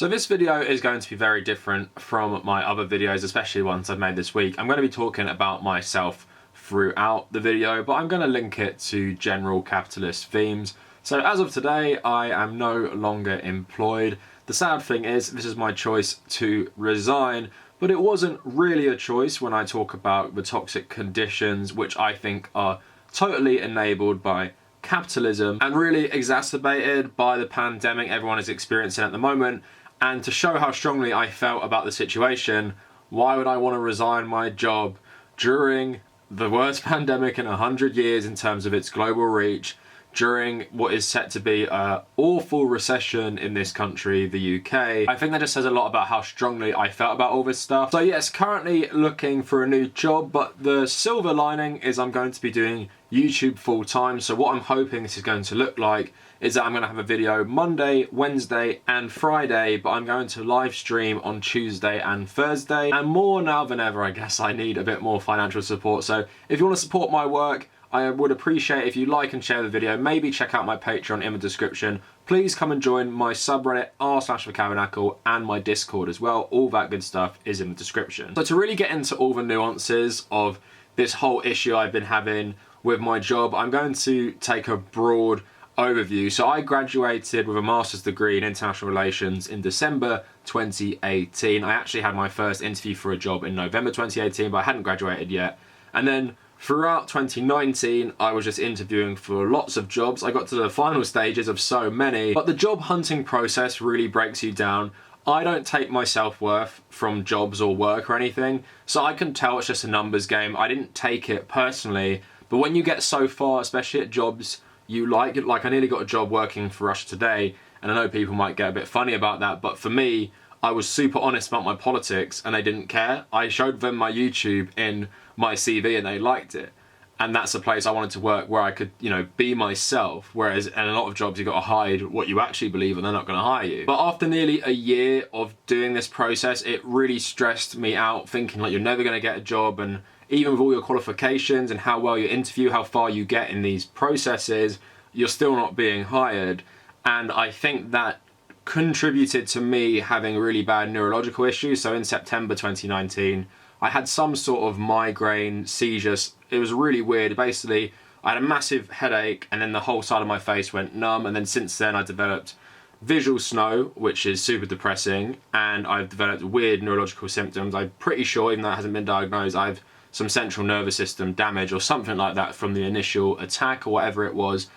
So this video is going to be very different from my other videos, especially ones I've made this week. I'm going to be talking about myself throughout the video, but I'm going to link it to general capitalist themes. So as of today, I am no longer employed. The sad thing is, this is my choice to resign, but it wasn't really a choice when I talk about the toxic conditions, which I think are totally enabled by capitalism and really exacerbated by the pandemic everyone is experiencing at the moment. And to show how strongly I felt about the situation, why would I want to resign my job during the worst pandemic in 100 years in terms of its global reach, during what is set to be an awful recession in this country, the UK. I think that just says a lot about how strongly I felt about all this stuff. So yes, currently looking for a new job, but the silver lining is I'm going to be doing YouTube full time. So what I'm hoping this is going to look like is that I'm going to have a video Monday, Wednesday and Friday, but I'm going to live stream on Tuesday and Thursday. And more now than ever, I guess I need a bit more financial support. So if you want to support my work, I would appreciate if you like and share the video. Maybe check out my Patreon in the description. Please come and join my subreddit r/Kavernacle and my Discord as well. All that good stuff is in the description. So to really get into all the nuances of this whole issue I've been having with my job, I'm going to take a broad overview. So I graduated with a master's degree in international relations in December 2018. I actually had my first interview for a job in November 2018, but I hadn't graduated yet. And then throughout 2019, I was just interviewing for lots of jobs. I got to the final stages of so many, but the job hunting process really breaks you down. I don't take my self-worth from jobs or work or anything, so I can tell it's just a numbers game. I didn't take it personally, but when you get so far, especially at jobs you like I nearly got a job working for Russia Today, and I know people might get a bit funny about that, but for me, I was super honest about my politics and they didn't care. I showed them my YouTube in my CV and they liked it. And that's a place I wanted to work where I could, be myself. Whereas in a lot of jobs, you got to hide what you actually believe and they're not going to hire you. But after nearly a year of doing this process, it really stressed me out, thinking like you're never going to get a job. And even with all your qualifications and how well you interview, how far you get in these processes, you're still not being hired. And I think that contributed to me having really bad neurological issues. So in September 2019, I had some sort of migraine seizures. It was really weird. Basically, I had a massive headache and then the whole side of my face went numb. And then since then I developed visual snow, which is super depressing. And I've developed weird neurological symptoms. I'm pretty sure, even though it hasn't been diagnosed, I've some central nervous system damage or something like that from the initial attack or whatever it was.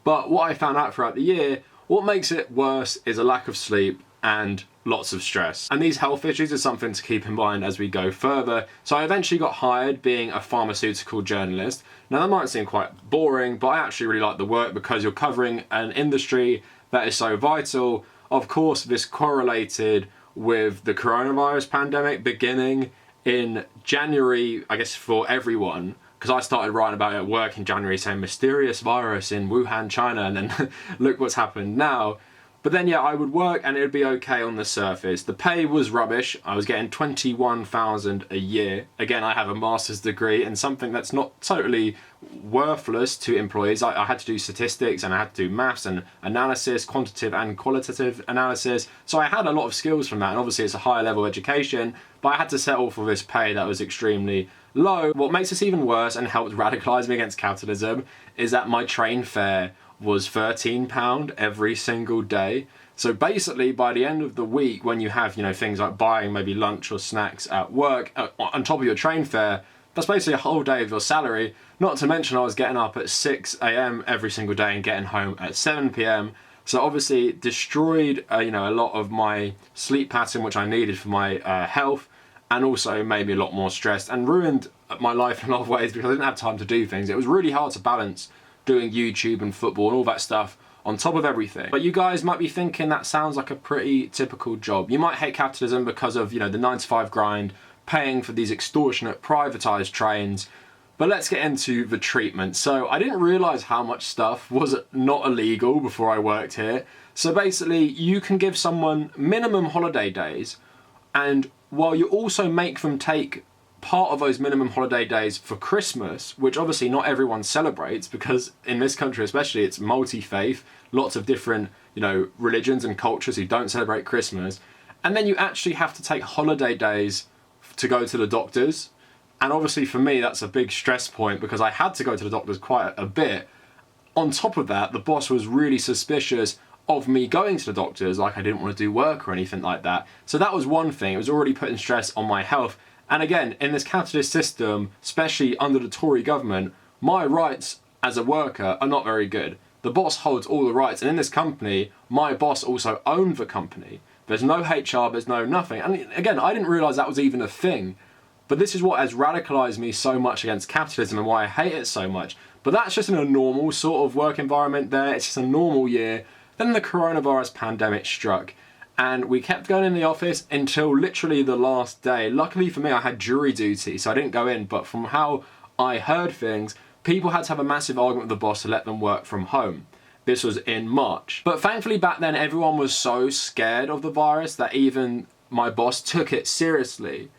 But what I found out throughout the year, what makes it worse is a lack of sleep and lots of stress. And these health issues are something to keep in mind as we go further. So I eventually got hired being a pharmaceutical journalist. Now that might seem quite boring, but I actually really like the work because you're covering an industry that is so vital. Of course, this correlated with the coronavirus pandemic beginning in January, I guess, for everyone. Because I started writing about it at work in January saying mysterious virus in Wuhan, China, and then look what's happened now. But then yeah, I would work and it would be okay on the surface. The pay was rubbish. I was getting 21,000 a year. Again, I have a master's degree and something that's not totally worthless to employees. I had to do statistics and I had to do maths and analysis, quantitative and qualitative analysis. So I had a lot of skills from that, and obviously it's a higher level education, but I had to settle for this pay that was extremely low. What makes this even worse and helped radicalise me against capitalism is that my train fare was £13 every single day. So basically by the end of the week, when you have things like buying maybe lunch or snacks at work on top of your train fare, that's basically a whole day of your salary. Not to mention I was getting up at 6 AM every single day and getting home at 7 PM. So obviously it destroyed a lot of my sleep pattern, which I needed for my health, and also made me a lot more stressed and ruined my life in a lot of ways because I didn't have time to do things. It was really hard to balance doing YouTube and football and all that stuff on top of everything. But you guys might be thinking that sounds like a pretty typical job. You might hate capitalism because of the 9-to-5 grind, paying for these extortionate privatized trains. But let's get into the treatment. So I didn't realize how much stuff was not illegal before I worked here. So basically you can give someone minimum holiday days, and while you also make them take part of those minimum holiday days for Christmas, which obviously not everyone celebrates because in this country especially it's multi-faith, lots of different religions and cultures who don't celebrate Christmas. And then you actually have to take holiday days to go to the doctors. And obviously for me, that's a big stress point because I had to go to the doctors quite a bit. On top of that, the boss was really suspicious of me going to the doctors, like I didn't want to do work or anything like that. So that was one thing. It was already putting stress on my health. And again, in this capitalist system, especially under the Tory government, my rights as a worker are not very good. The boss holds all the rights, and in this company, my boss also owned the company. There's no HR, there's no nothing. And again, I didn't realise that was even a thing. But this is what has radicalised me so much against capitalism and why I hate it so much. But that's just in a normal sort of work environment there. It's just a normal year. Then the coronavirus pandemic struck. And we kept going in the office until literally the last day. Luckily for me, I had jury duty, so I didn't go in. But from how I heard things, people had to have a massive argument with the boss to let them work from home. This was in March. But thankfully back then, everyone was so scared of the virus that even my boss took it seriously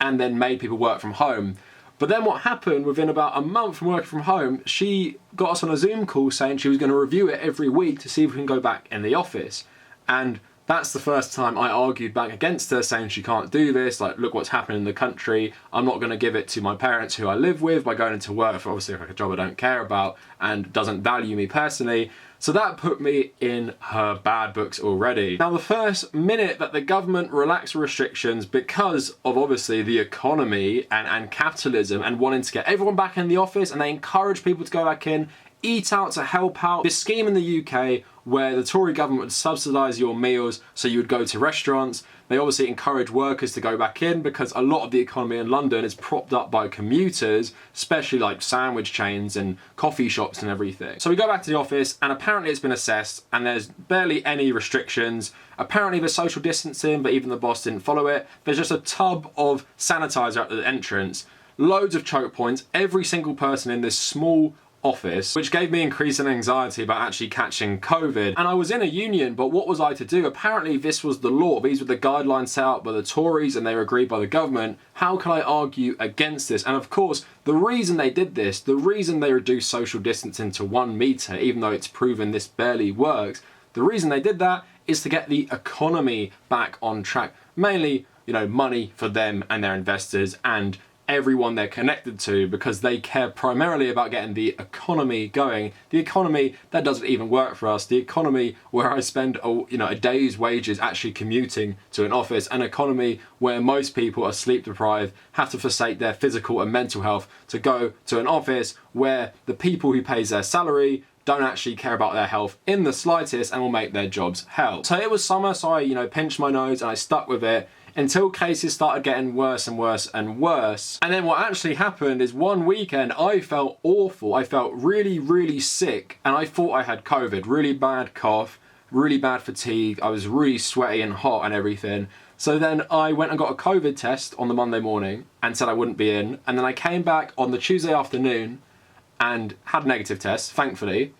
and then made people work from home. But then what happened, within about a month from working from home, she got us on a Zoom call saying she was going to review it every week to see if we can go back in the office. And that's the first time I argued back against her, saying she can't do this, like, look what's happening in the country. I'm not going to give it to my parents who I live with by going into work for obviously like a job I don't care about and doesn't value me personally. So that put me in her bad books already. Now, the first minute that the government relaxed restrictions because of obviously the economy and capitalism and wanting to get everyone back in the office, and they encourage people to go back in, eat out to help out. This scheme in the UK where the Tory government would subsidise your meals so you would go to restaurants. They obviously encourage workers to go back in because a lot of the economy in London is propped up by commuters, especially like sandwich chains and coffee shops and everything. So we go back to the office and apparently it's been assessed and there's barely any restrictions. Apparently there's social distancing, but even the boss didn't follow it. There's just a tub of sanitizer at the entrance, loads of choke points, every single person in this small office, which gave me increasing anxiety about actually catching COVID. And I was in a union, but what was I to do? Apparently this was the law. These were the guidelines set out by the Tories and they were agreed by the government. How can I argue against this? And of course, the reason they did this, the reason they reduced social distancing to 1 meter, even though it's proven this barely works, the reason they did that is to get the economy back on track. Mainly, you know, money for them and their investors and everyone they're connected to, because they care primarily about getting the economy going. The economy that doesn't even work for us. The economy where I spend a day's wages actually commuting to an office. An economy where most people are sleep deprived, have to forsake their physical and mental health to go to an office where the people who pays their salary don't actually care about their health in the slightest and will make their jobs hell. So it was summer, so I pinched my nose and I stuck with it until cases started getting worse and worse and worse. And then what actually happened is one weekend I felt awful. I felt really, really sick and I thought I had COVID. Really bad cough, really bad fatigue. I was really sweaty and hot and everything. So then I went and got a COVID test on the Monday morning and said I wouldn't be in. And then I came back on the Tuesday afternoon and had a negative test, thankfully.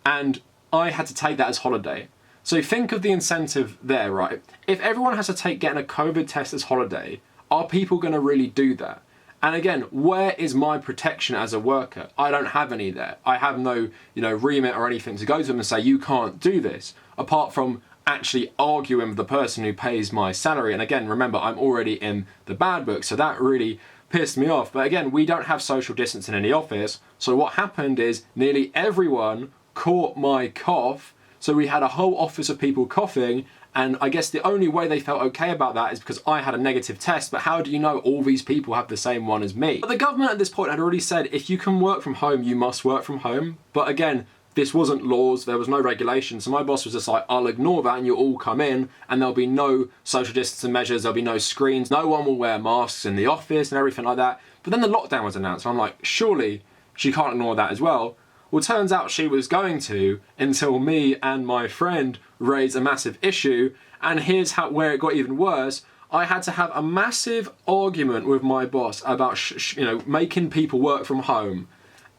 And I had to take that as holiday. So think of the incentive there, right? If everyone has to take getting a COVID test as holiday, are people going to really do that? And again, where is my protection as a worker? I don't have any there. I have no, remit or anything to go to them and say, you can't do this, apart from actually arguing with the person who pays my salary. And again, remember, I'm already in the bad book, so that really pissed me off. But again, we don't have social distancing in the office. So what happened is nearly everyone caught my cough. So we had a whole office of people coughing, and I guess the only way they felt okay about that is because I had a negative test. But how do you know all these people have the same one as me? But the government at this point had already said, if you can work from home, you must work from home. But again, this wasn't laws, there was no regulation. So my boss was just like, I'll ignore that and you'll all come in and there'll be no social distancing measures, there'll be no screens, no one will wear masks in the office and everything like that. But then the lockdown was announced. So I'm like, surely she can't ignore that as well. Well, turns out she was going to, until me and my friend raised a massive issue. And here's where it got even worse. I had to have a massive argument with my boss about making people work from home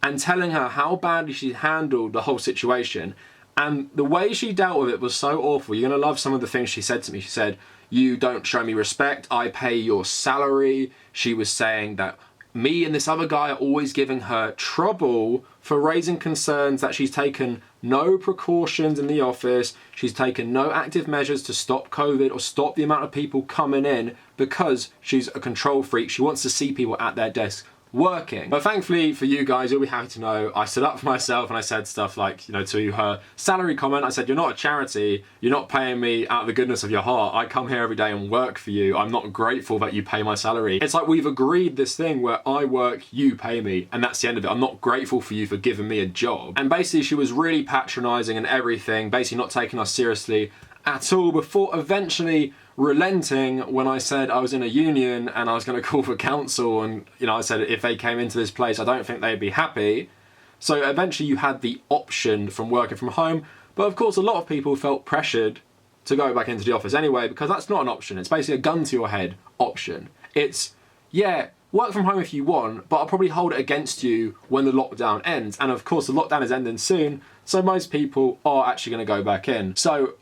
and telling her how badly she handled the whole situation. And the way she dealt with it was so awful. You're going to love some of the things she said to me. She said, you don't show me respect, I pay your salary. She was saying that me and this other guy are always giving her trouble for raising concerns that she's taken no precautions in the office, she's taken no active measures to stop COVID or stop the amount of people coming in because she's a control freak. She wants to see people at their desks working. But thankfully for you guys, you'll be happy to know I stood up for myself and I said stuff like, to her salary comment, I said, you're not a charity, you're not paying me out of the goodness of your heart. I come here every day and work for you. I'm not grateful that you pay my salary. It's like we've agreed this thing where I work, you pay me, and that's the end of it. I'm not grateful for you for giving me a job. And basically she was really patronizing and everything, basically not taking us seriously at all, before eventually relenting when I said I was in a union and I was going to call for council, and I said if they came into this place I don't think they'd be happy. So eventually you had the option from working from home, but of course a lot of people felt pressured to go back into the office anyway, because that's not an option. It's basically a gun to your head option. It's, yeah, work from home if you want, but I'll probably hold it against you when the lockdown ends. And of course the lockdown is ending soon, so most people are actually going to go back in. So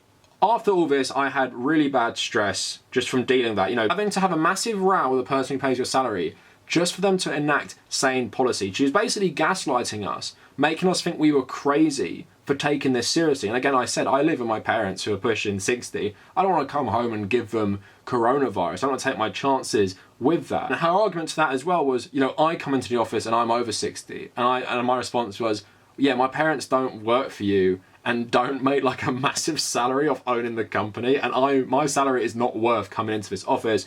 after all this, I had really bad stress just from dealing with that. Having to have a massive row with the person who pays your salary just for them to enact sane policy. She was basically gaslighting us, making us think we were crazy for taking this seriously. And again, I said, I live with my parents who are pushing 60. I don't want to come home and give them coronavirus. I don't want to take my chances with that. And her argument to that as well was, I come into the office and I'm over 60. And my response was, yeah, my parents don't work for you and don't make like a massive salary off owning the company, and my salary is not worth coming into this office.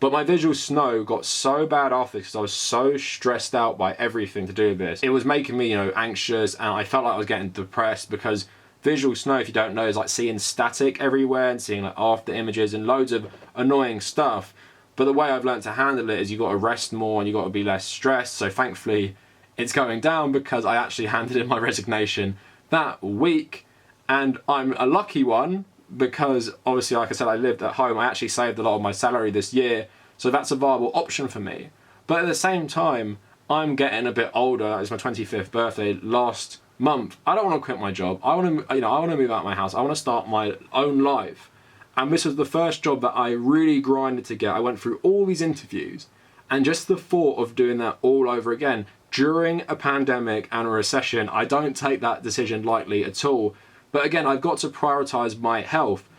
But my visual snow got so bad after because I was so stressed out by everything to do with this. It was making me, anxious, and I felt like I was getting depressed, because visual snow, if you don't know, is like seeing static everywhere and seeing like after images and loads of annoying stuff. But the way I've learned to handle it is you've got to rest more and you've got to be less stressed. So thankfully it's going down, because I actually handed in my resignation that week, and I'm a lucky one because obviously, like I said, I lived at home. I actually saved a lot of my salary this year, so that's a viable option for me. But at the same time, I'm getting a bit older. It's my 25th birthday last month. I don't want to quit my job. I want to, I want to move out of my house. I want to start my own life. And this was the first job that I really grinded to get. I went through all these interviews, and just the thought of doing that all over again during a pandemic and a recession, I don't take that decision lightly at all. But again, I've got to prioritize my health.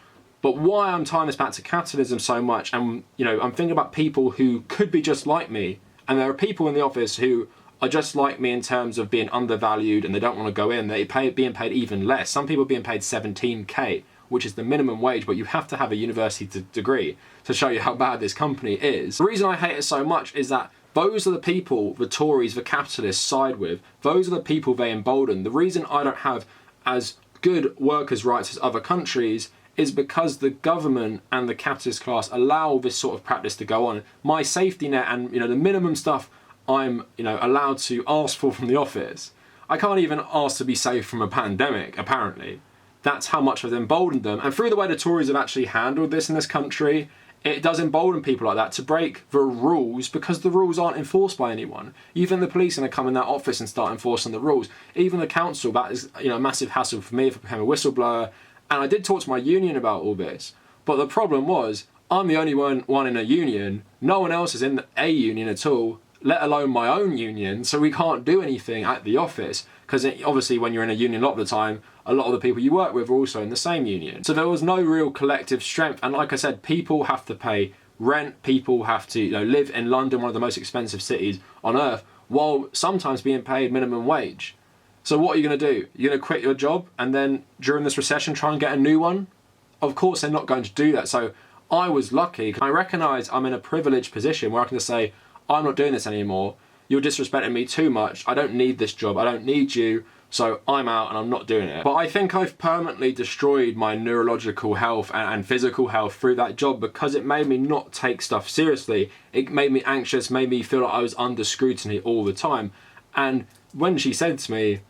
But why I'm tying this back to capitalism so much, and I'm thinking about people who could be just like me, and there are people in the office who are just like me in terms of being undervalued and they don't want to go in. They're being paid even less. Some people are being paid 17k, which is the minimum wage, but you have to have a university degree to show you how bad this company is. The reason I hate it so much is that those are the people the Tories, the capitalists side with. Those are the people they embolden. The reason I don't have as good workers' rights as other countries is because the government and the capitalist class allow this sort of practice to go on. My safety net and the minimum stuff I'm allowed to ask for from the office, I can't even ask to be safe from a pandemic, apparently. That's how much I've emboldened them. And through the way the Tories have actually handled this in this country, it does embolden people like that to break the rules, because the rules aren't enforced by anyone. Even the police are going to come in that office and start enforcing the rules. Even the council, that is a massive hassle for me if I became a whistleblower. And I did talk to my union about all this. But the problem was, I'm the only one in a union. No one else is in a union at all, let alone my own union. So we can't do anything at the office, because obviously when you're in a union a lot of the time, a lot of the people you work with are also in the same union. So there was no real collective strength. And like I said, people have to pay rent, people have to live in London, one of the most expensive cities on earth, while sometimes being paid minimum wage. So what are you going to do? You're going to quit your job and then during this recession try and get a new one? Of course they're not going to do that. So I was lucky. I recognise I'm in a privileged position where I can just say, I'm not doing this anymore. You're disrespecting me too much. I don't need this job. I don't need you. So I'm out and I'm not doing it. But I think I've permanently destroyed my neurological health and physical health through that job, because it made me not take stuff seriously. It made me anxious, made me feel like I was under scrutiny all the time. And when she said to me,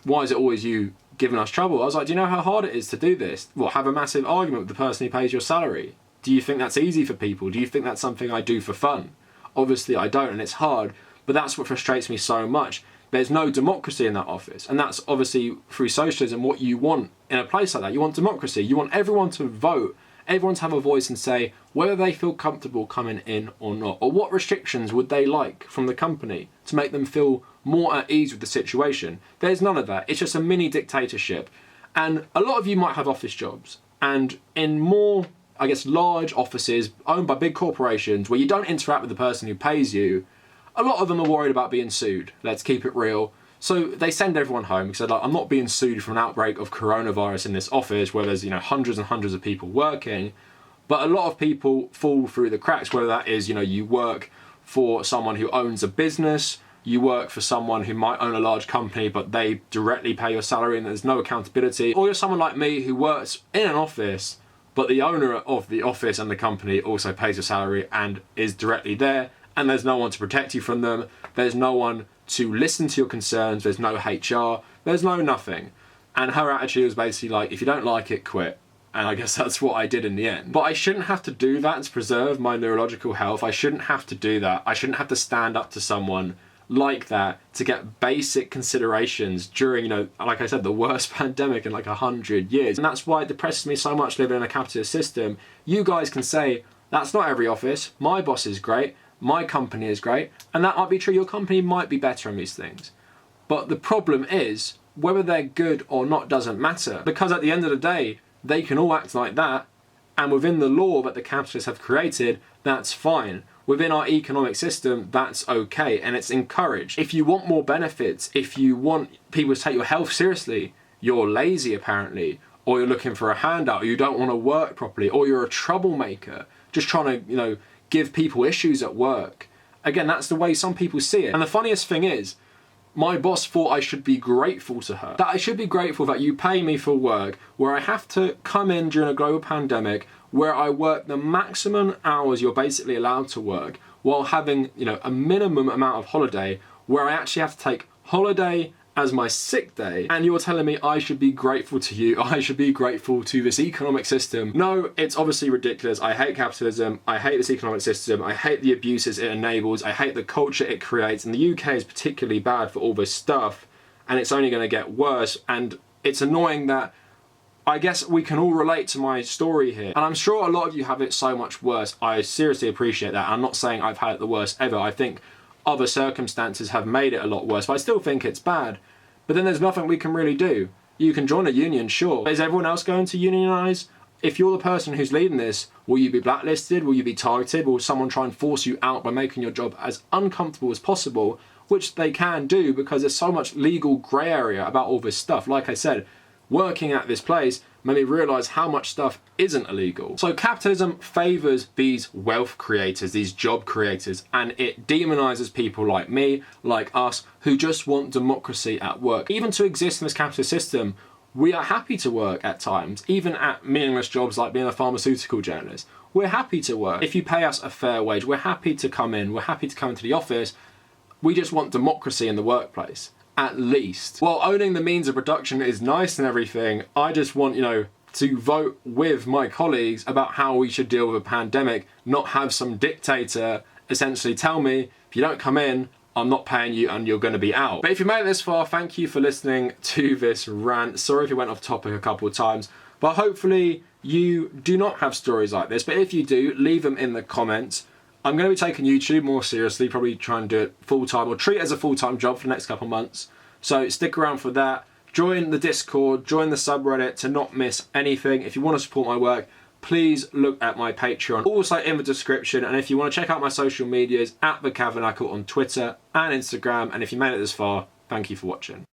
why is it always you giving us trouble? I was like, do you know how hard it is to do this? What, have a massive argument with the person who pays your salary? Do you think that's easy for people? Do you think that's something I do for fun? Obviously I don't, and it's hard, but that's what frustrates me so much. There's no democracy in that office, and that's obviously through socialism what you want in a place like that. You want democracy. You want everyone to vote everyone to have a voice and say whether they feel comfortable coming in or not, or what restrictions would they like from the company to make them feel more at ease with the situation. There's none of that. It's just a mini dictatorship. And a lot of you might have office jobs, and in more, I guess, large offices owned by big corporations where you don't interact with the person who pays you, a lot of them are worried about being sued. Let's keep it real. So they send everyone home because they're like, I'm not being sued for an outbreak of coronavirus in this office where there's, hundreds and hundreds of people working. But a lot of people fall through the cracks, whether that is, you work for someone who owns a business, you work for someone who might own a large company but they directly pay your salary and there's no accountability, or you're someone like me who works in an office but the owner of the office and the company also pays your salary and is directly there, and there's no one to protect you from them, there's no one to listen to your concerns, there's no HR, there's no nothing. And her attitude was basically like, if you don't like it, quit. And I guess that's what I did in the end. But I shouldn't have to do that to preserve my neurological health. I shouldn't have to do that. I shouldn't have to stand up to someone like that to get basic considerations during, like I said, the worst pandemic in like 100 years. And that's why it depresses me so much living in a capitalist system. You guys can say, that's not every office, my boss is great, my company is great, and that might be true. Your company might be better on these things. But the problem is, whether they're good or not doesn't matter, because at the end of the day, they can all act like that, and within the law that the capitalists have created, that's fine. Within our economic system, that's okay, and it's encouraged. If you want more benefits, if you want people to take your health seriously, you're lazy apparently, or you're looking for a handout, or you don't want to work properly, or you're a troublemaker, just trying to, give people issues at work. Again, that's the way some people see it. And the funniest thing is, my boss thought I should be grateful to her. That I should be grateful that you pay me for work where I have to come in during a global pandemic, where I work the maximum hours you're basically allowed to work, while having, a minimum amount of holiday, where I actually have to take holiday as my sick day, and you're telling me I should be grateful to you, I should be grateful to this economic system. No, it's obviously ridiculous. I hate capitalism, I hate this economic system, I hate the abuses it enables, I hate the culture it creates, and the UK is particularly bad for all this stuff, and it's only going to get worse, and it's annoying that I guess we can all relate to my story here. And I'm sure a lot of you have it so much worse. I seriously appreciate that. I'm not saying I've had it the worst ever. I think other circumstances have made it a lot worse, but I still think it's bad. But then there's nothing we can really do. You can join a union, sure. Is everyone else going to unionize? If you're the person who's leading this, will you be blacklisted? Will you be targeted? Will someone try and force you out by making your job as uncomfortable as possible? Which they can do because there's so much legal grey area about all this stuff. Like I said, working at this place made me realise how much stuff isn't illegal. So capitalism favours these wealth creators, these job creators, and it demonises people like me, like us, who just want democracy at work. Even to exist in this capitalist system, we are happy to work at times, even at meaningless jobs like being a pharmaceutical journalist. We're happy to work. If you pay us a fair wage, we're happy to come in, we're happy to come into the office. We just want democracy in the workplace. At least. While owning the means of production is nice and everything, I just want, to vote with my colleagues about how we should deal with a pandemic, not have some dictator essentially tell me, if you don't come in, I'm not paying you and you're going to be out. But if you made it this far, thank you for listening to this rant. Sorry if you went off topic a couple of times, but hopefully you do not have stories like this. But if you do, leave them in the comments. I'm going to be taking YouTube more seriously, probably try and do it full-time or treat it as a full-time job for the next couple of months. So stick around for that. Join the Discord, join the subreddit to not miss anything. If you want to support my work, please look at my Patreon, also in the description. And if you want to check out my social medias, at the Kavernacle on Twitter and Instagram. And if you made it this far, thank you for watching.